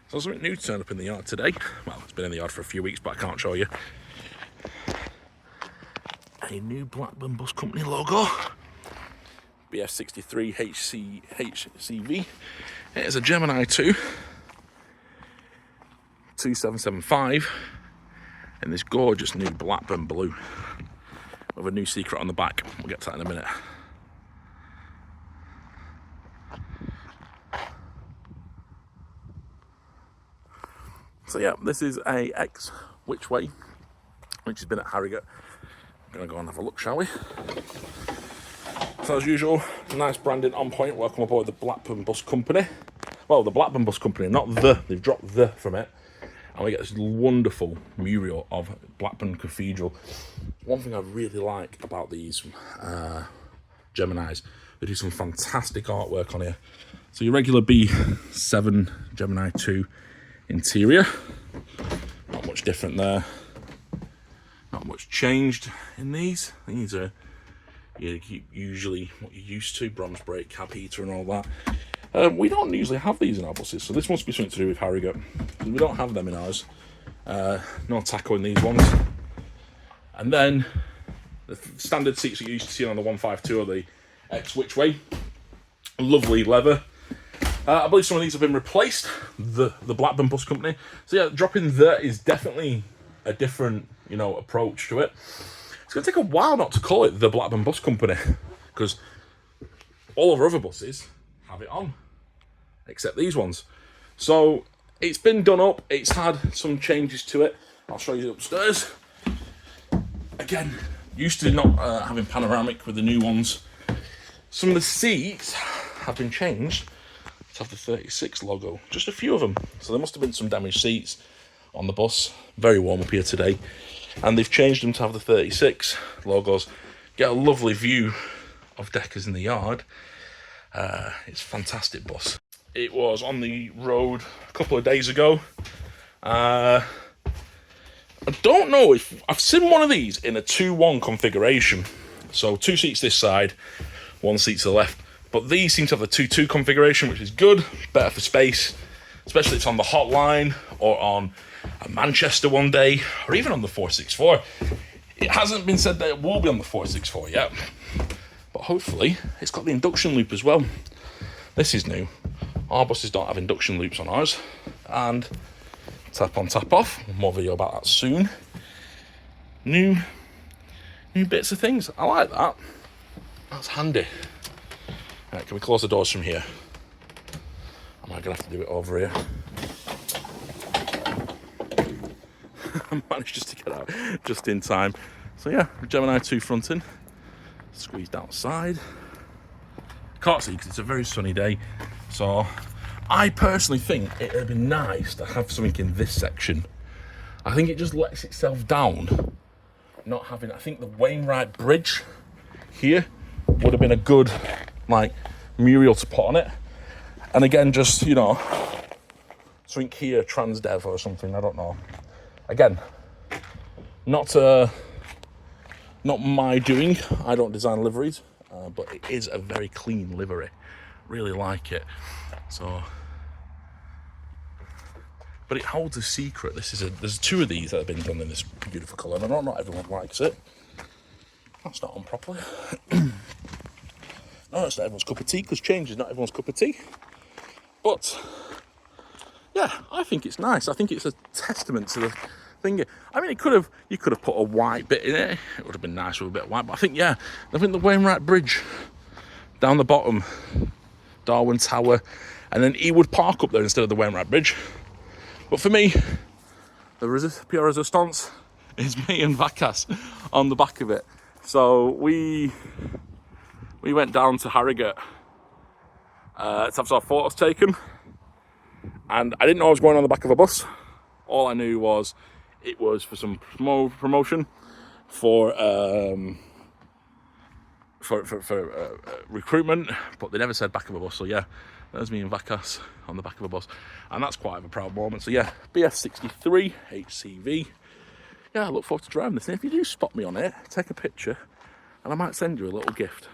So something new turned up in the yard today. Well, it's been in the yard for a few weeks, but I can't show you. A new Blackburn Bus Company logo. BF63 HCV. It is a Gemini 2 2775 in this gorgeous new Blackburn blue with a new secret on the back. We'll get to that in a minute. So yeah, this is a X which way, which has been at Harrogate. We're gonna go and have a look, shall we? So as usual, nice branding on point. Welcome aboard the Blackburn Bus Company. Well, the Blackburn Bus Company, not the. They've dropped the from it. And we get this wonderful mural of Blackburn Cathedral. One thing I really like about these Geminis, they do some fantastic artwork on here. So your regular B7 Gemini 2 interior, not much different there. Not much changed in these. These are usually what you're used to, bronze brake, cab heater and all that. We don't usually have these in our buses, so this must be something to do with Harrogate. We don't have them in ours. No taco in these ones. And then the standard seats that you used to see on the 152 or the X which way. Lovely leather. I believe some of these have been replaced, the Blackburn Bus Company. So yeah, dropping that is definitely a different, approach to it. It's going to take a while not to call it the Blackburn Bus Company, because all of our other buses have it on, except these ones. So it's been done up. It's had some changes to it. I'll show you upstairs. Again, used to not having panoramic with the new ones. Some of the seats have been changed to have the 36 logo. Just a few of them. So there must have been some damaged seats on the bus. Very warm up here today. And they've changed them to have the 36 logos. Get a lovely view of deckers in the yard. It's a fantastic bus. It was on the road a couple of days ago. I don't know if I've seen one of these in a 2-1 configuration. So 2 seats this side, 1 seat to the left. But these seem to have the 2-2 configuration, which is good, better for space, especially if it's on the Hotline or on a Manchester one day, or even on the 464. It hasn't been said that it will be on the 464 yet, but hopefully it's got the induction loop as well. This is new. Our buses don't have induction loops on ours, and tap on, tap off. More video about that soon. New bits of things. I like that. That's handy. Right, can we close the doors from here? Am I gonna have to do it over here? I managed just to get out just in time. So yeah, Gemini 2 fronting, squeezed outside. Can't see because it's a very sunny day. So I personally think it would be nice to have something in this section. I think it just lets itself down. Not having, I think the Wainwright Bridge here would have been a good mural to put on it. And again, just, something here, Transdev or something, I don't know. Again, not my doing. I don't design liveries, but it is a very clean livery. Really like it. So, but it holds a secret. There's 2 of these that have been done in this beautiful colour, and I know not everyone likes it. That's not on properly. No, it's not everyone's cup of tea, because change is not everyone's cup of tea. But yeah, I think it's nice. I think it's a testament to the thing. I mean, you could have put a white bit in it. It would have been nice with a bit of white. But I think the Wainwright Bridge down the bottom, Darwin Tower, and then Ewood Park up there instead of the Wainwright Bridge. But for me, the Pure Resistance is me and Vacas on the back of it. So we went down to Harrogate to have our photos taken, and I didn't know I was going on the back of a bus. All I knew was it was for some promotion for recruitment, but they never said back of a bus. So yeah, there's me and Vacas on the back of a bus, and that's quite a proud moment. So yeah, BF63 HCV. Yeah, I look forward to driving this. And if you do spot me on it, take a picture, and I might send you a little gift.